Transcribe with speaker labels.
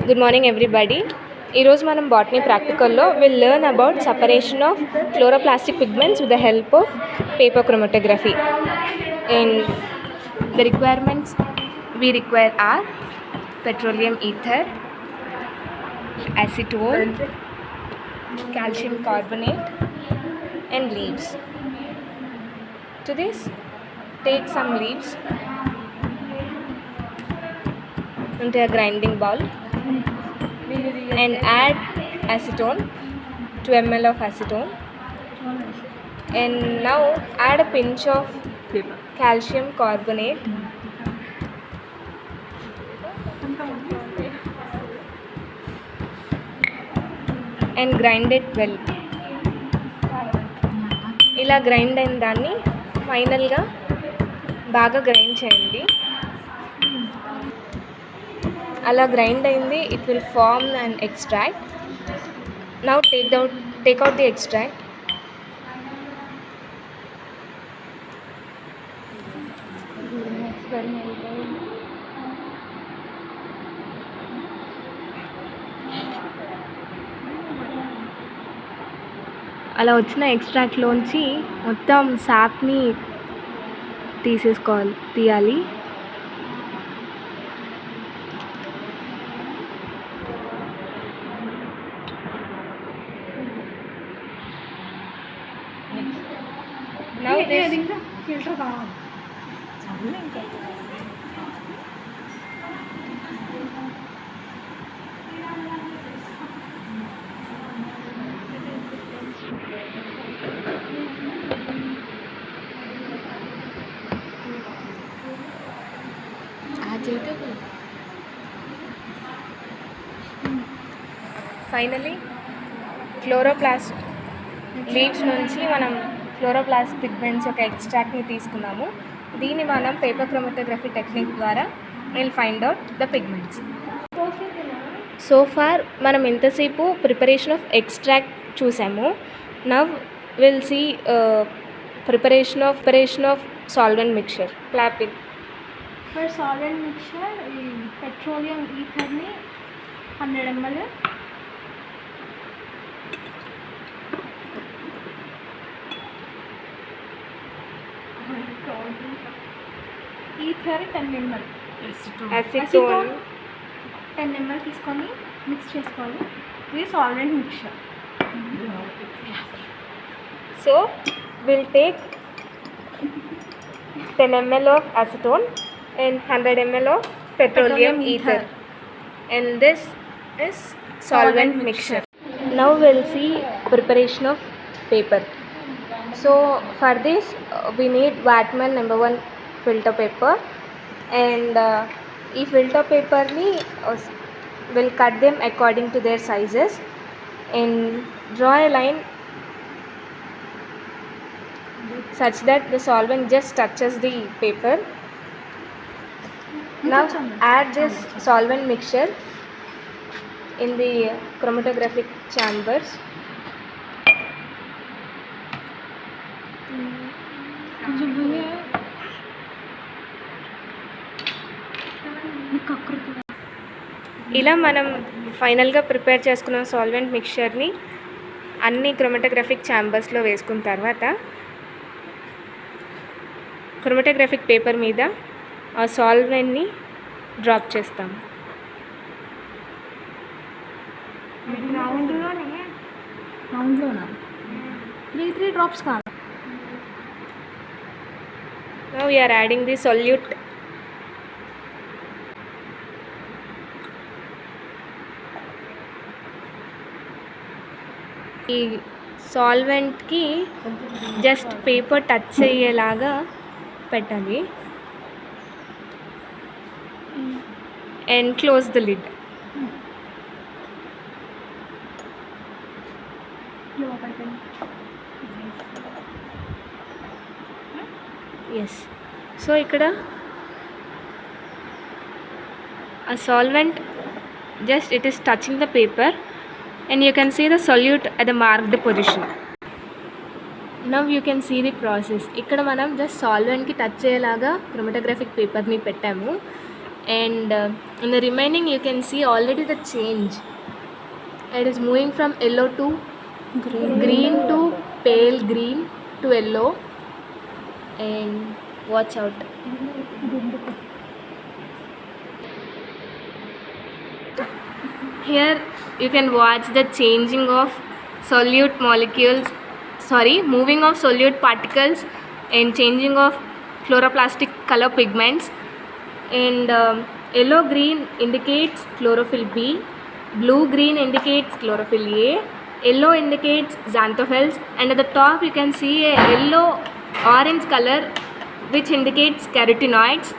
Speaker 1: Good morning, everybody. ఈరోజు మనం botany ప్రాక్టికల్లో will learn about separation of chloroplastic pigments with the help of paper chromatography. And the requirements we require are petroleum ether, acetone, calcium carbonate, and leaves. To this, take some leaves into a grinding bowl and add acetone, 2 ml of acetone, and now add a pinch of calcium carbonate and grind it well. ఇలా grind అయిన దాన్ని ఫైనల్గా బాగా grind చేయండి. అలా grind అయింది, it will form and extract. Now take out the extract. అలా వచ్చిన ఎక్స్ట్రాక్ట్లోంచి మొత్తం సాప్ని తీయాలి. Now this filter కావాలి. ఫైనలీ క్లోరోప్లాస్ట్ లీవ్స్ నుంచి మనం క్లోరోప్లాస్ట్ పిగ్మెంట్స్ యొక్క ఎక్స్ట్రాక్ట్ని తీసుకున్నాము. దీన్ని మనం పేపర్ క్రోమటోగ్రఫీ టెక్నిక్ ద్వారా will find out the pigments. So far మనం ఎంతసేపు ప్రిపరేషన్ ఆఫ్ ఎక్స్ట్రాక్ట్ చూసాము. Now will see preparation of solvent mixture. క్లాపింగ్
Speaker 2: ఫర్ సాల్వెంట్ మిక్చర్ ఈ పెట్రోలియం ఈథర్ని 100 ml, ether 10 ml, acetone 10 ml తీసుకొని మిక్స్ చేసుకోవాలి. ఇది solvent mixture.
Speaker 1: So will take 10 ml of acetone and 100 ml of petroleum ether, and this is solvent mixture. Now we'll see preparation of paper. So for this we need Whatman No. 1 filter paper, and ee filter paper ni will cut them according to their sizes and draw a line such that the solvent just touches the paper. Now add this solvent mixture in the chromatographic chambers. ఇలా మనం ఫైనల్గా prepare చేసుకున్న solvent మిక్చర్ని అన్ని క్రోమటోగ్రఫిక్ ఛాంబర్స్లో వేసుకున్న తర్వాత క్రోమటోగ్రఫిక్ paper మీద ఆ సాల్వెంట్ని drop చేస్తాం.
Speaker 2: రౌండ్లోనా 3 డ్రాప్స్ కాదు.
Speaker 1: Now we are adding the solute. ఈ సాల్వెంట్కి జస్ట్ పేపర్ టచ్ అయ్యేలాగా పెట్టాలి and close the lid. Yes. So ఇక్కడ ఆ solvent just it is touching the paper and you can see the solute at the marked position. Now you can see the process. ఇక్కడ మనం just సాల్వెంట్కి touch అయ్యేలాగా క్రోమటోగ్రఫిక్ పేపర్ని పెట్టాము. and in the remaining you can see already the change. It is moving from yellow to green to pale green to yellow, and watch out. Here you can watch the changing of solute molecules, moving of solute particles and changing of chloroplastic color pigments. And yellow green indicates chlorophyll B, blue green indicates chlorophyll A, yellow indicates xanthophylls, and at the top you can see a yellow orange color which indicates carotenoids,